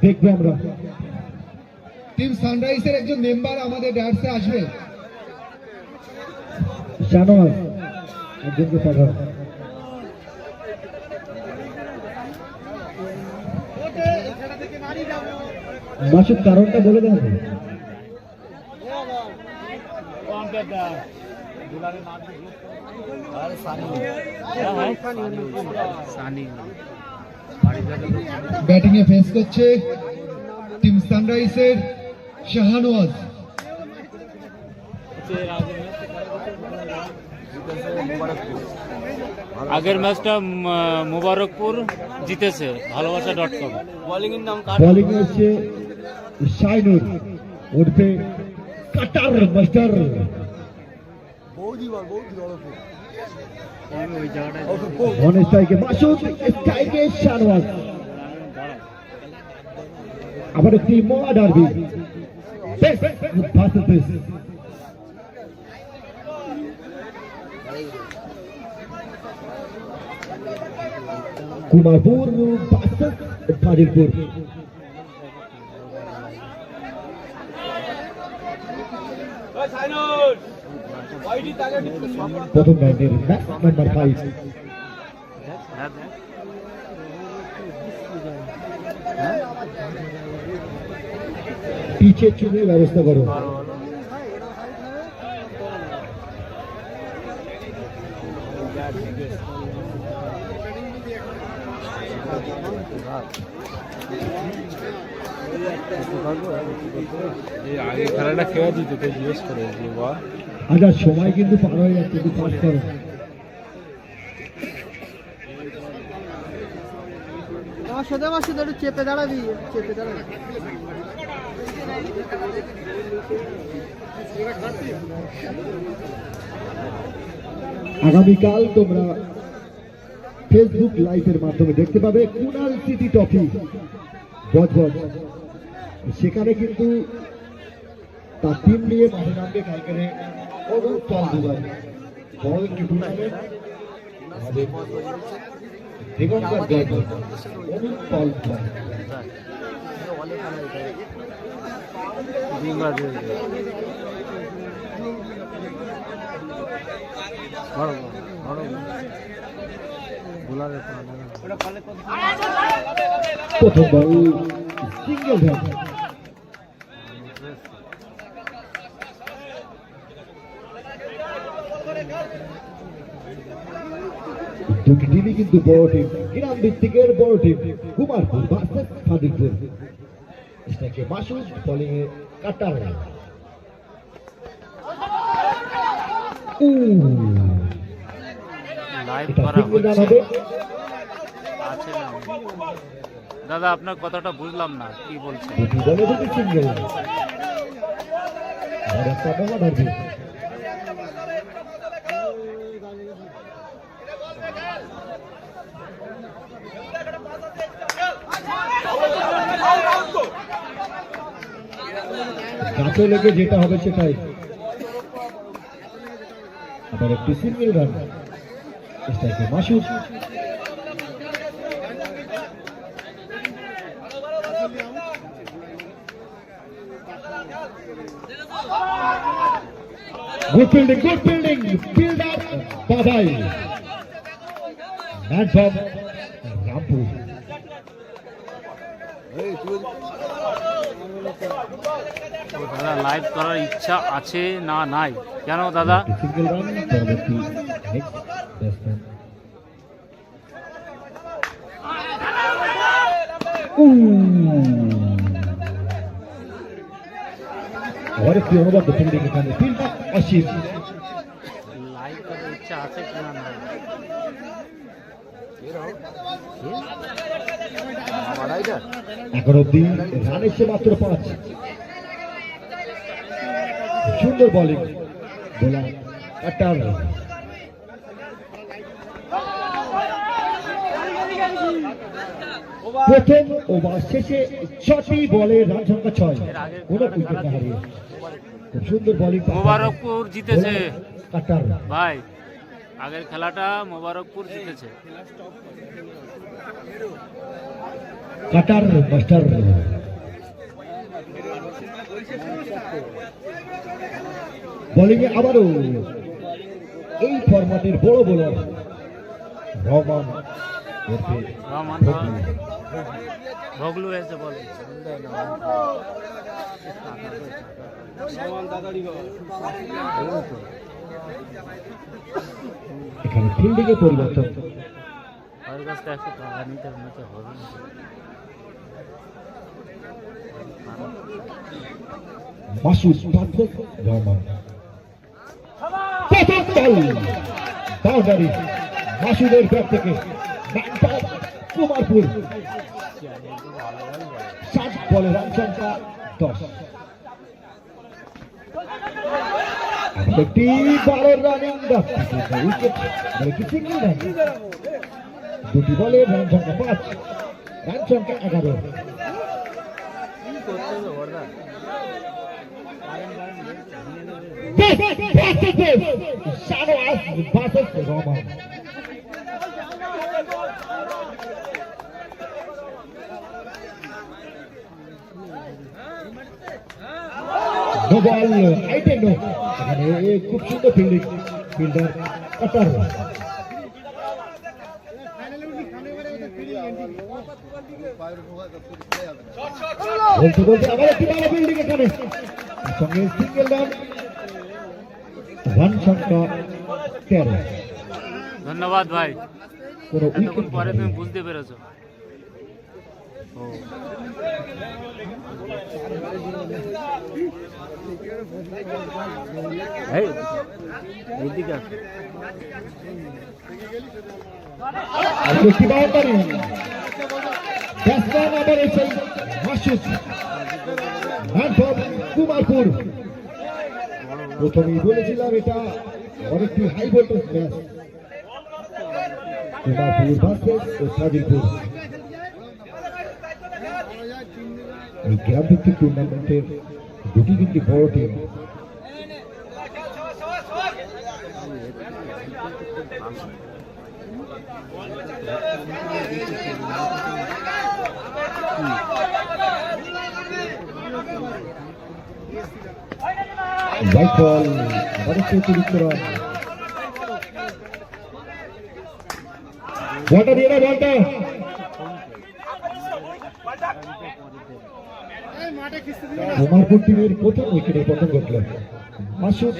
দেখবো আমরা। টিম সানরাইজের একজন মেম্বার আমাদের ডায়াসে আসবে। শাহনওয়াজ একজনকে পাঠাও। মাসুদ কারণটা বলে দেন। ব্যাটিং এ ফেস করছে টিম সানরাইজের শাহনওয়াজ। আগের ম্যাচটা মুবারকপুর জিতেছে ভালোবাসা.com। বোলিং হচ্ছে শাইনুর উঠবে কাটার মাস্টার। অন স্ট্রাইকে মাসুদ, স্ট্রাইকে শাহনওয়াজ। আবার একটি মোয়া ডার্বি। কুমারপুর ফাজিলপুর। প্রথম রাউন্ডের ম্যাচ নাম্বার 5। পিছে চুনের ব্যবস্থা করো। আগে খেলাটা খেয়ে দিত তো জিজ্ঞেস করে আচ্ছা, সময় কিন্তু পার হয়ে যাচ্ছে, একটু পাস করো। চেপে দাঁড়াবি, চেপে দাঁড়াবি। আগামীকাল তোমরা ফেসবুক লাইভের মাধ্যমে দেখতে পাবে কুনাল সিটি ট্রফি বজবজ। সেখানে কিন্তু তার টিম নিয়ে মাঠে নামবে কালকেরে তল দুবার বড় একটি টুর্নামেন্ট আমাদের দিগঙ্গর গর্ব তল দুবার। প্রথম বল সিঙ্গেল ধ্যান। দুটি টিমই কিন্তু বড় টিম, গ্রাম ভিত্তিকের বড় টিম। কুমারপুর ভার্সেস ফাজিলপুর। স্ট্রাইকে মাসুদ, বোলিং এ কাটার। দাদা আপনার কথাটা বুঝলাম না, কি বলছেন? গাছে লেগে যেটা হবে সেটাই। আবার একটি সিঙ্গেল রান। স্ট্রাইকে Masud. Good fielding, good fielding. Field up, Babai. Man from Rampur. দাদা লাইভ করার ইচ্ছা আছে না নাই কেন দাদা? Single run. পরবর্তী নেক্সট ব্যাটসম্যান और একটি অনুবাদ ফিল্ডিং এখানে ফিল্ড অসীম। লাইভ করার ইচ্ছা আছে কি না নাই এখন অব্দি রান এসে মাত্র 5। সুন্দর বোলিং, বোলার কাটার। প্রথম ওভার শেষে 6টি বলে রান সংখ্যা 6, কোনো উইকেট না হারিয়ে। খুব সুন্দর বোলিং। মুবারকপুর জিতেছে কাটার ভাই, আগের খেলাটা মোবারকপুর জিতেছে। কাটার মাস্টার বোলিংয়ে আবারও এই ফরম্যাটের বড় বোলার রহমান ওরফে রহমান ভগলু। ভগলু এসে বল দিচ্ছে। এখানে ফিল্ডিং এ পরিবর্তন। ওর কাছ থেকে 100 টাকা নিতে হবে না। মাসুদ ভার্সেস রহমান। প্রথম বল বাউন্ডারি মাসুদের ব্যাট থেকে কুমারপুর 7 বলে রান সংখ্যা 10। একটি 12 রানিং উইকেট একটি সিঙ্গেল রান। 2টি বলে রান সংখ্যা 5, রান সংখ্যা 11। Shahnawaz versus Rahman. No ball আইটে নো। এখানে খুব সুন্দর ফিল্ডিং ফিল্ডার কাটার। বলতে বলতে আবার একটি ভালো ফিল্ডিং এখানে সঙ্গে সিঙ্গেল রান। রান সংখ্যা 13। ধন্যবাদ ভাই, কোনো এতক্ষণ উইকেট পরে তুমি বুঝতে পেরেছো। ও এই এইদিকে আসো। একটি বাউন্ডারি ব্যাটসম্যান আবার এসে মাসুদ কুমারপুর। প্রথমেই বলেছিলাম এটা অনেকটি high voltage match. Kumarpur versus Sajilpur. এই গ্রাম ভিত্তিক টুর্নামেন্টের দুটি কিন্তু বড় টিম। হোয়াইট বল আবার অতিরিক্ত রান। বলটা দিয়ে দাও বলটা। কুমারপুর টিমের প্রথম উইকেটের পতন ঘটল। Masud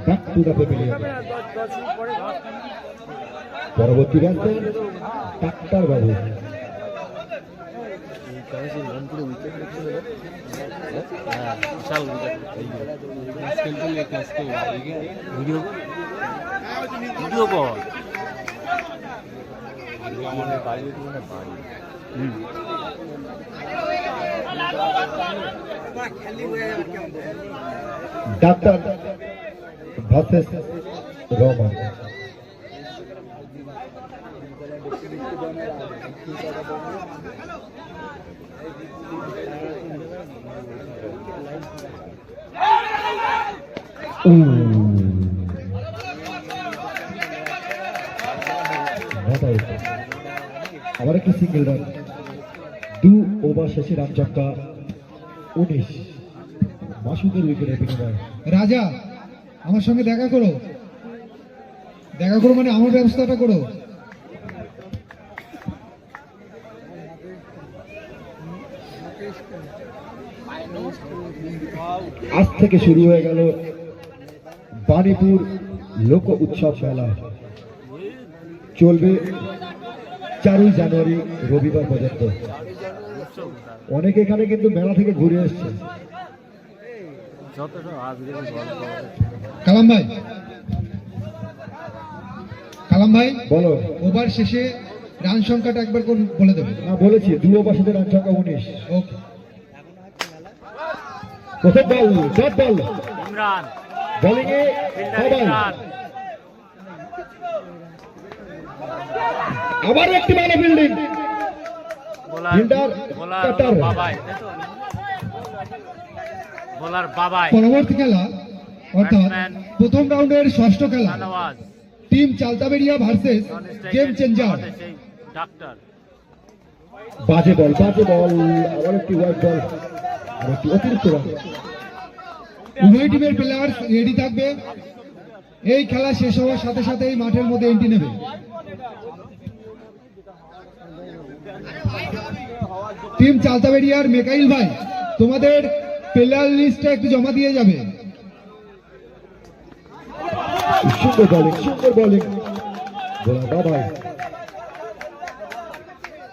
back to the pavilion. পরবর্তী ব্যাটসম্যান ডাক্তার বাবু। ভিডিও কর। Doctor versus Rahman. আবার একটি সিঙ্গেল রান। 2 ওভার শেষে রান সংখ্যা 19। মাসুদের উইকেটের বিনিময়ে। রাজা আমার সঙ্গে দেখা করো, দেখা করো মানে আমার ব্যবস্থাটা করো। আজ থেকে শুরু হয়ে গেল বাণীপুর লোক উৎসব মেলা। চলবে 4 জানুয়ারি রবিবার পর্যন্ত। অনেকে এখানে কিন্তু মেলা থেকে ঘুরে এসছে। কালাম ভাই, কালাম ভাই বলো। ওভার শেষে রান সংখ্যাটা একবার বলে দেবে। না বলেছি 2 ওভার শেষে রান সংখ্যা 19। ওকে। প্রথম ball dot ball. Imran bowling এ ফিল্ডার ইমরান। আবার একটি ভালো ফিল্ডিং। বোলার বাবাই, বোলার বাবাই। পরবর্তী খেলা অর্থাৎ প্রথম রাউন্ডের ষষ্ঠ খেলা Shahnawaz team Chaltaberia versus game changer. সেই ডাক্তার বাজে বল আবার একটি হোয়াইট বল আর একটি অতিরিক্ত রান। উভয় টিমের প্লেয়ার রেডি থাকবে, এই খেলা শেষ হওয়ার সাথে সাথে এই মাঠের মধ্যে এন্ট্রি নেবে। টিম চালতাবেরিয়ার মেকাইল ভাই, তোমাদের প্লেয়ার লিস্টটা একটু জমা দিয়ে যাবে। সুন্দর বোলিং বাবাই।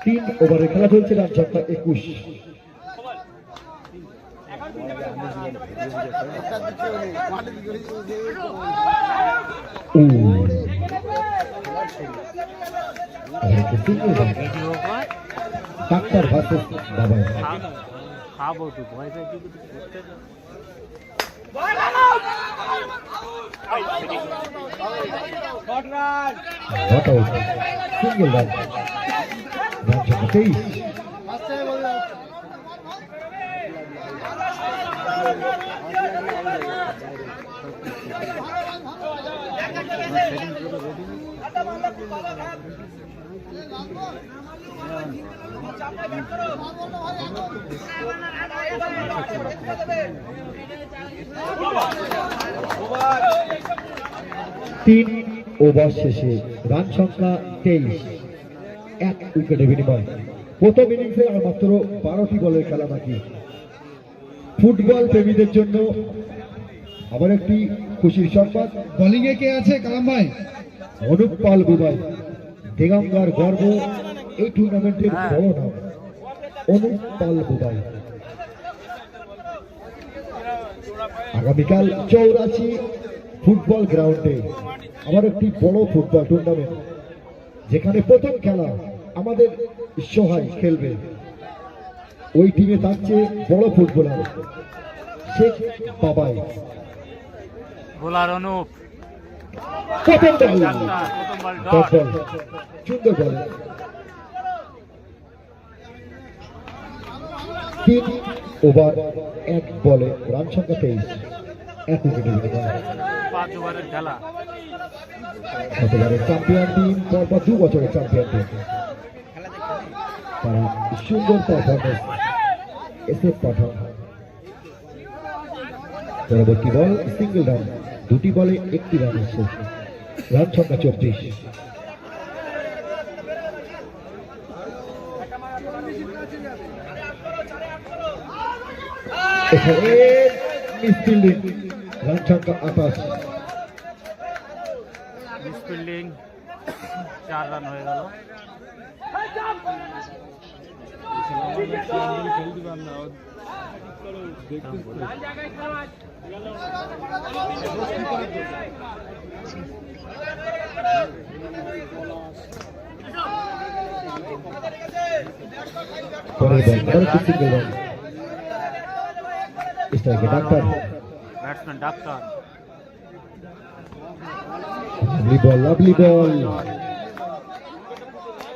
3 ওভারে খেলা চলছে, রান সংখ্যা 21। ডাক্তার ভার্সেস বাবাই। খাবো তো ভয় পেয়ে কি কিছু করতে না। Not out. Single run. Run সংখ্যা 23। তিন ওভার শেষে রান সংখ্যা 23, 1 উইকেটে বিনিময়। প্রথম ইনিংসে আর মাত্র 12টি বলের খেলা বাকি। ফুটবল প্রেমীদের জন্য আবার একটি খুশির সংবাদ। বোলিং এ কে আছে কালাম ভাই? অনুপ পাল বুবাই, দেগাঙ্গার গর্ব, এই টুর্নামেন্টের বড় নাম অনুপ পাল বুবাই। আগামীকাল 84 ফুটবল গ্রাউন্ডে আবার একটি বড় ফুটবল টুর্নামেন্ট, যেখানে প্রথম খেলা আমাদের সহায় খেলবে। ওই টিমে থাকছে বড় ফুটবলার শেখ বাবাই। বোলার অনুপ, প্রথম বল, প্রথম বল ডট ডট। বল, সুন্দর বল। 3 ওভার 1 বলে রান সংখ্যা 23, 1 উইকেটে বিনিময়। 5 ওভারের খেলা। গতবারের চ্যাম্পিয়ন টিম, পরপর 2 বছরের চ্যাম্পিয়ন টিম। তারা সুন্দর পারফরমেন্স এসএফ পাঠান। পরবর্তী বল সিঙ্গেল রান, 2টি বলে 1টি রান এসে রান সংখ্যা 24। এখানে মিস ফিল্ডিং, রান সংখ্যা 28। মিস ফিল্ডিং, 4 রান হয়ে গেল। পরের বল আরেকটি সিঙ্গেল রান। স্ট্রাইকে doctor, batsman doctor. Lovely ball,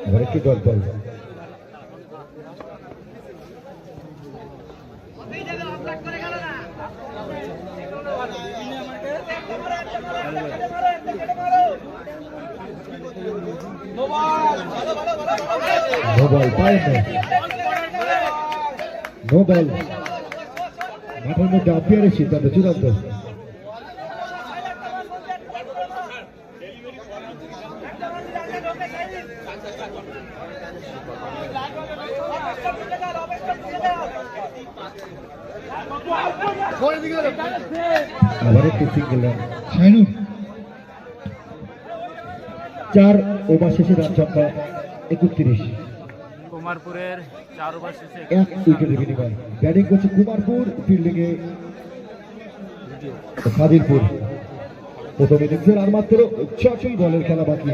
আবার একটি ডট বল। নো বল, পায় না, নো বল। মাঠের মধ্যে আম্পায়ারের সিদ্ধান্ত চূড়ান্ত। আবার একটি সিঙ্গেল রান। শাইনুর 4 ওভার শেষে রান সংখ্যা 31, কুমারপুরের 4 ওভার শেষে 1 উইকেটে বিনিময়। ব্যাটিং করছে কুমারপুর, ফিল্ডিং এ খাদিরপুর। প্রথম ইনিংসের আর মাত্র 6টি বলের খেলা বাকি।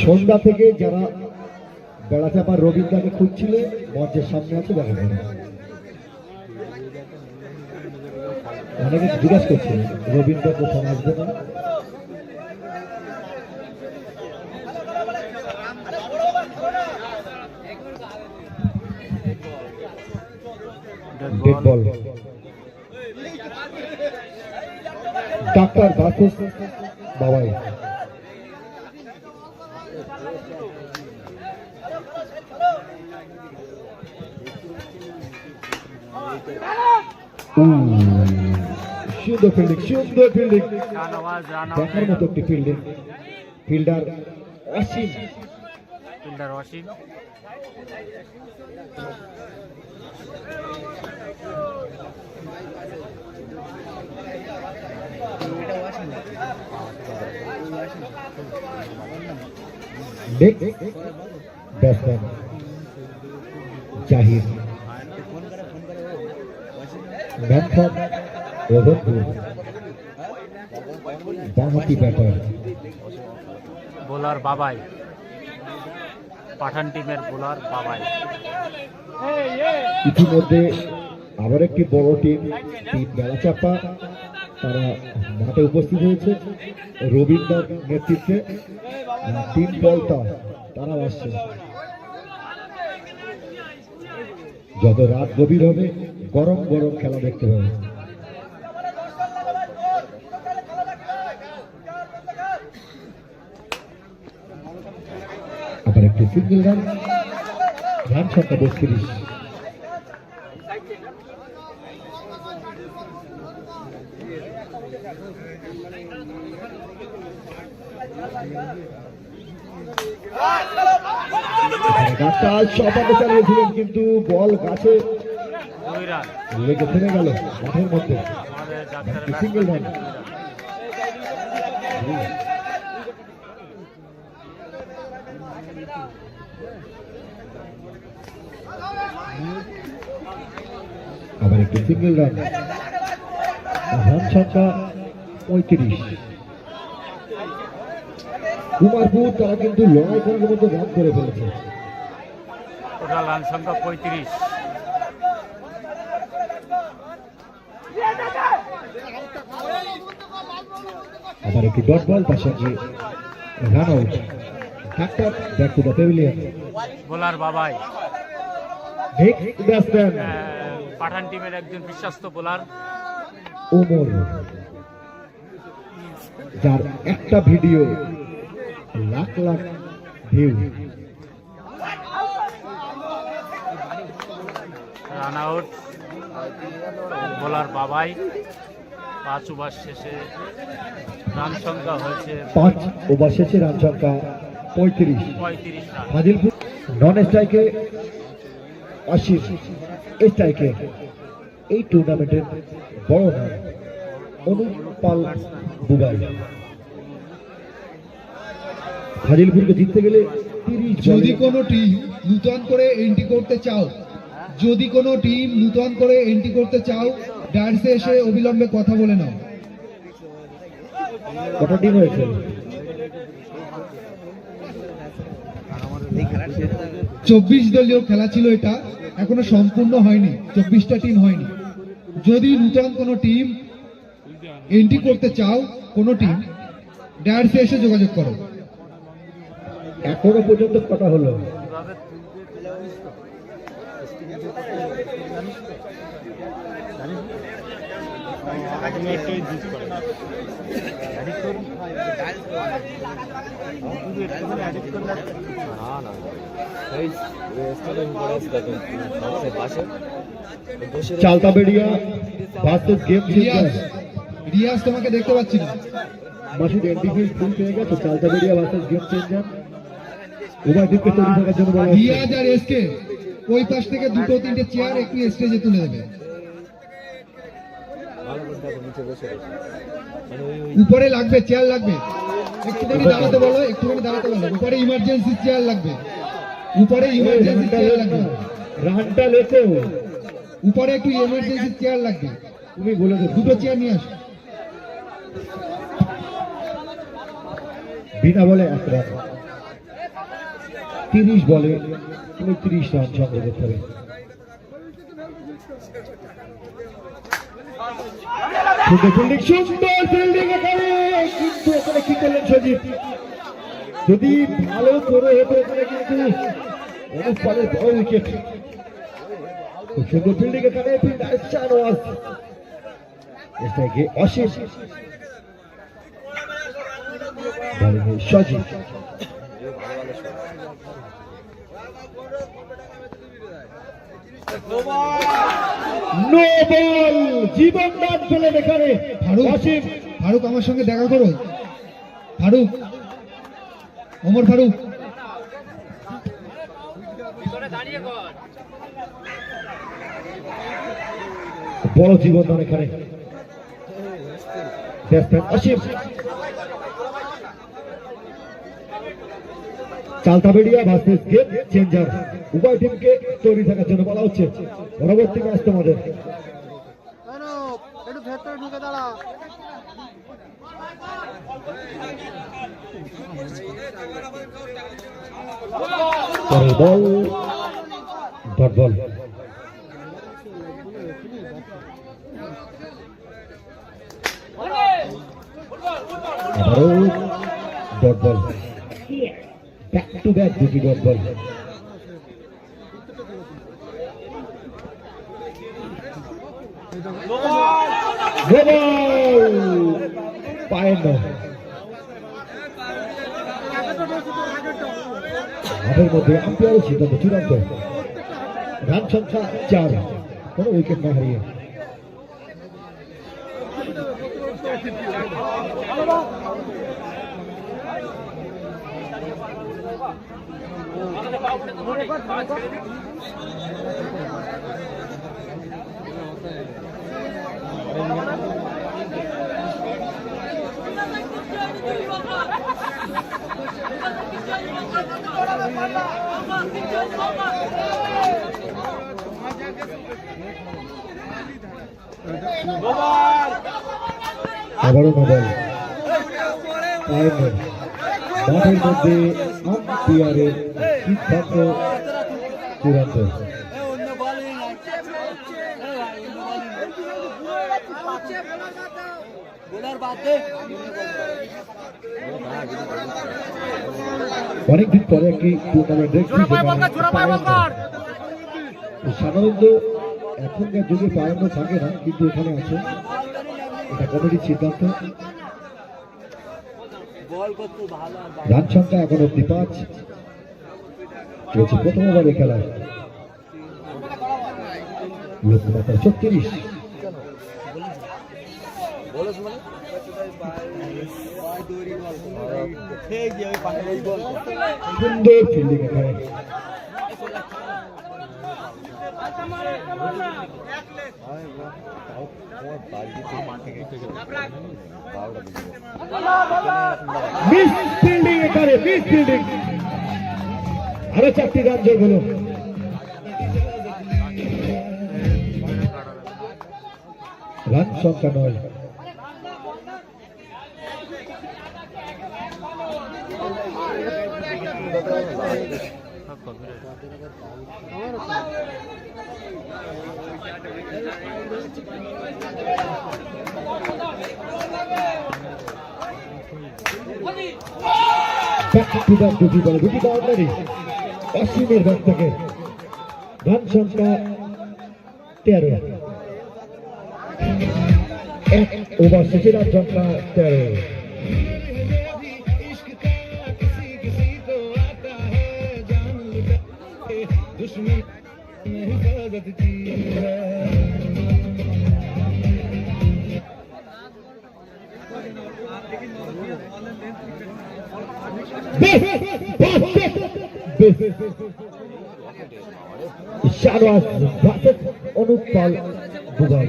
সন্ধ্যা থেকে যারা বেড়াচাপার রবীন্দ্রকে খুঁজছিলে, মঞ্চের সামনে আছে, দেখা যাবে। অনেকে জিজ্ঞাসা করছে রবীন্দ্র কোথাও আসবে না। ডেড বল। ডাক্তার ভার্সেস বাবাই। সুন্দর ফিল্ডিং, সুন্দর ফিল্ডিং, শাহনওয়াজ রান দেখার মতো একটি fielding. Fielder Asim. Fielder Asim. Next batsman Zahir, man from Raghupur, বাঁহাতি ব্যাটার। বোলার বাবাই, পাঠান টিমের বোলার বাবাই। ইতিমধ্যে আবার একটি বড় টিম বেলাচাপা তারা মাঠে উপস্থিত হয়েছে। রবীন্দ্র নেতৃত্বে টিম বলতা তারা আসছে। যত রাত গভীর হবে গরম গরম খেলা দেখতে পাবে। আবার একটি সিঙ্গেল রান, রান সংখ্যা 32। চালিয়েছিলেন কিন্তু বল গাছে 2 রান। লেগে থেমে গেল মাঠের মধ্যে। আমাদের ডাক্তারের সিঙ্গেল রান। আবার একটি সিঙ্গেল রান, রান সংখ্যা 35। কুমারপুর তারা কিন্তু লড়াই করার মতো রান করে ফেলেছে। টোটাল রান সংখ্যা 35। আবার একটি ডট বল, তার সঙ্গে run out. Doctor back to the pavilion. Bowler বাবাই, নেক্সট ব্যাটসম্যান পাঠান টিমের একজন বিশ্বস্ত বোলার। ওমর, যার একটা video lakh lakh view. Run out bowler বাবাই। 5 ওভার শেষে রান সংখ্যা হয়েছে 5 ওভার শেষে রান সংখ্যা 35। 35 রান। ফাজিলপুর নন স্ট্রাইকে 80, স্ট্রাইকে এই টুর্নামেন্টের বড় নাম অনুপাল বুবাই। ফাজিলপুরকে জিততে গেলে 30 যদি কোনো টিম নূতন করে এন্ট্রি করতে চাও, যদি কোনো টিম নূতন করে এন্ট্রি করতে চাও, ডায়ার্সে এসে অবিলম্বে কথা বলে নাও। কটা টিম হয়েছে? 24 দলীয় খেলা ছিল এটা, এখনো সম্পূর্ণ হয়নি, 24টা টিম হয়নি। যদি নূতন কোনো টিম এন্ট্রি করতে চাও, কোনো টিম ডায়ার্সে এসে যোগাযোগ করো। এখনো পর্যন্ত কটা হলো? Chaltaberia versus game Riyaz, changer. Riyaz তোমাকে দেখতে পাচ্ছি না। মাসুদ এনটিভির ফুল পেয়ে গেছে। Chaltaberia versus game changer. উভয় টিমকে তৈরি থাকার জন্য বলা হচ্ছে। রিয়াজ আর এসকে ওই পাশ থেকে 2-3টে চেয়ার একটু স্টেজে তুলে দেবে। উপরে লাগবে, চেয়ার লাগবে, একটুখানি দাঁড়াতে বলো, একটুখানি দাঁড়াতে বলো। উপরে ইমার্জেন্সি চেয়ার লাগবে, উপরে ইমার্জেন্সি চেয়ার লাগবে, রানটা লেখো। উপরে একটু ইমার্জেন্সি চেয়ার লাগবে। তুমি বলে দেবে। 2টো চেয়ার নিয়ে আসো। বিনা বলে 1 রান, 30 বলে 35 রান সংগ্রহ করতে হবে। সুন্দর ফিল্ডিং, সুন্দর ফিল্ডিং এখানে, কিন্তু এখানে কি করলেন সজিব? যদি ভালো করে হতো এখানে কিন্তু অনুপালের বড় উইকেট। খুব সুন্দর ফিল্ডিং এখানে ফিল্ডার শাহনওয়াজ এটাকে অসীম সজীব নো বল জীবন দান পেলেন এখানে ফারুক অসীম ফারুক আমার সঙ্গে দেখা করো ফারুক ওমর ফারুক বড় জীবন দান এখানে ব্যাটসম্যান অসীম চালতাবেড়িয়া ভার্সেস গেম চেঞ্জার উভয় টিমকে তৈরি থাকার জন্য বলা হচ্ছে পরবর্তী ম্যাচ তোমাদের কেন একটু ভেতরে ঢুকে দাঁড়া পরের বল ডট বল আবারও dot ball back to back দুটি ডট বল পায়ের নয় হাতের মধ্যে আম্পায়ারের সিদ্ধান্ত চূড়ান্ত রান সংখ্যা 4 কোনো উইকেট না হারিয়ে আবারও নোবেল পায়ের নয় মাঠের মধ্যে আম্পায়ারের সিদ্ধান্ত চূড়ান্ত অনেকদিন পরে একটি টুর্নামেন্ট দেখছি সাধারণত এখনকার যুগে পায়ন থাকে না কিন্তু এখানে আছে এটা কমিটির সিদ্ধান্ত রান সংখ্যা এখন অব্দি 5 চলছে প্রথম ওভারে খেলা লক্ষ্যমাত্রা 36 সুন্দর ফিল্ডিং এখানে মিস ফিল্ডিং এখানে মিস ফিল্ডিং আরো 4টি রান যোগ হলো রান সংখ্যা 9 দুটি বলে দুটি বাউন্ডারি অসীমের ব্যাট থেকে রান সংখ্যা 13 এক ওভার শেষে রান সংখ্যা 13 শাহনওয়াজ ভার্সেস অনুপ পাল দুবাই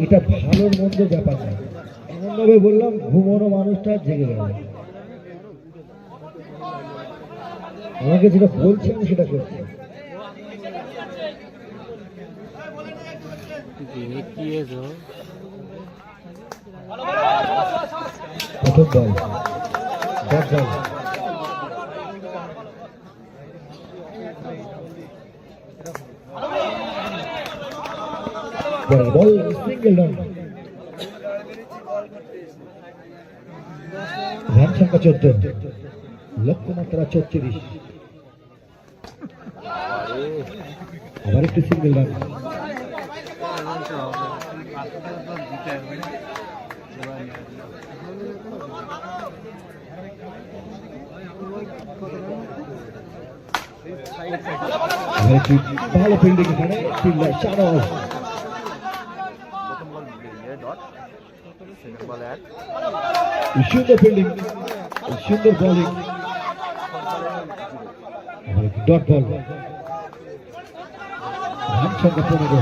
এটা ভালোর মন্দ ব্যাপার না এমন ভাবে বললাম ঘুমানো মানুষটা জেগে গেল আমাকে যেটা বলছি আমি সেটা করছি প্রথম বল পরের বল সিঙ্গেল রান। রান সংখ্যা 14, লক্ষ্যমাত্রা 34। আবার একটি সিঙ্গেল রান। আবার একটি ভালো ফিল্ডিং এখানে, ফিল্ডার শাহনওয়াজ। সুন্দর ফিল্ডিং, সুন্দর বোলিং। আবার একটি ডট বল। রান সংখ্যা 15।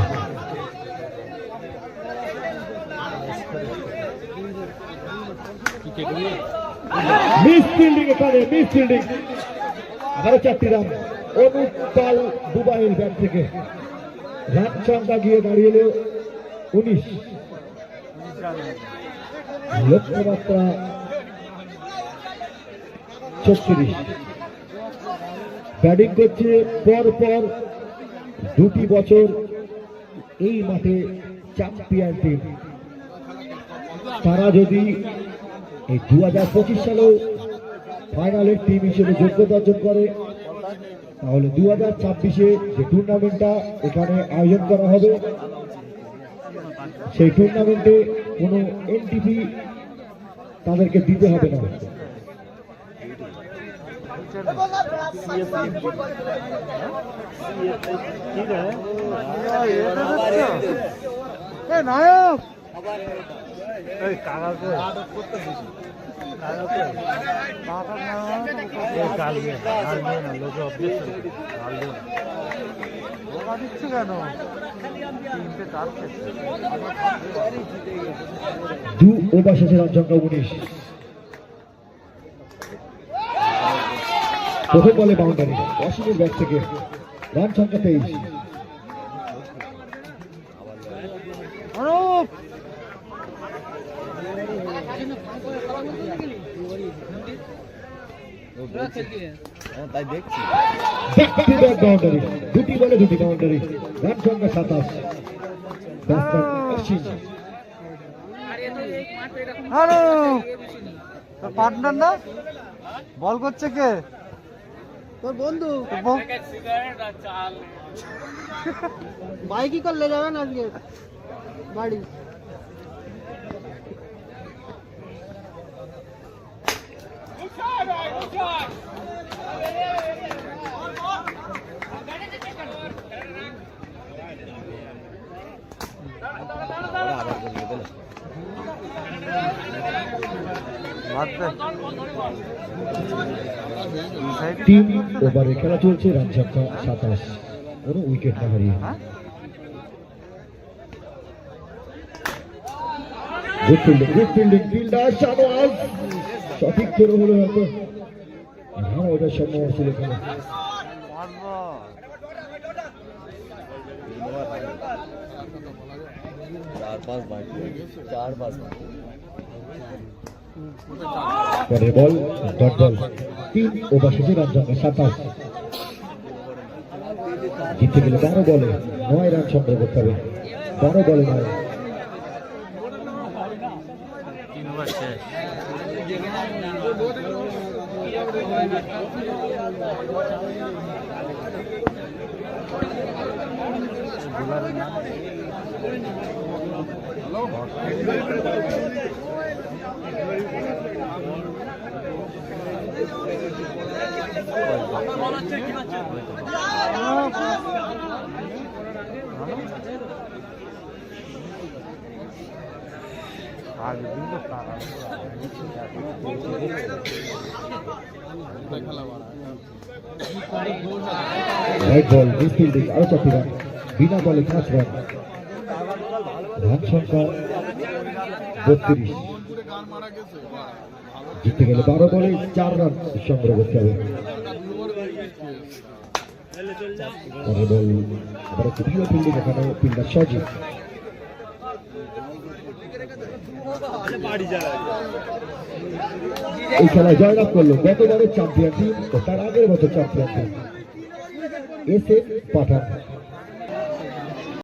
মিস ফিল্ডিং এখানে, মিস ফিল্ডিং। আবারও 4টি রান অনুপ পাল দুবাইয়ের ব্যাট থেকে। রান সংখ্যা গিয়ে দাঁড়িয়ে 19, লক্ষ্যমাত্রা 36। ব্যাটিং করছে পর পর 2টি বছর এই মাঠে চ্যাম্পিয়ন টিম। তারা যদি এই 2025 সালেও ফাইনালের টিম হিসেবে যোগ্যতা অর্জন করে, তাহলে 2026-এ যে টুর্নামেন্টটা এখানে আয়োজন করা হবে, সেই টুর্নামেন্টে কোনো এনটিপি তাদেরকে দিতে হবে না। নায়ক দিচ্ছে কেন? দু ওভার শেষে রান সংখ্যা 19। প্রথম বলে বাউন্ডারি অসীমের ব্যাট থেকে। রান সংখ্যা 23। অনুপ বাউন্ডারি, 2টি বলে 2টি বাউন্ডারি। রান সংখ্যা 27। ব্যাটসম্যান অসীম। পার্টনার না, বল করছে কে? তোর বন্ধু। বাইকই করলে যাবেন আজকে বাড়ি। তিন ওভারে খেলা চলছে, রান সংখ্যা 27, কোনো উইকেট না হারিয়ে। Good fielding, good fielding, fielder Shahnawaz সঠিক করে হলো হয়তো। হ্যাঁ, ওটার সম্ভাবনা ছিল এখানে। পরের বল ডট বল। 3 ওভার শেষে রান সংখ্যা 27। জিততে গেলে 12 বলে 9 রান সংগ্রহ করতে হবে। 12 বলে 9। 3 ওভার শেষ। রাইট বল, মিস ফিল্ডিং, আরো 4টি রান। বিনা বলে 5 রান। রান সংখ্যা 32। জিততে গেলে 12 বলে 4 রান সংগ্রহ করতে হবে। পরের বল আবার একটু ভালো ফিল্ডিং এখানে, ফিল্ডার সজীব। এই খেলায় জয়লাভ করলো গতবারের চ্যাম্পিয়ন টিম ও তার আগের বছর champion team S A Pathaan.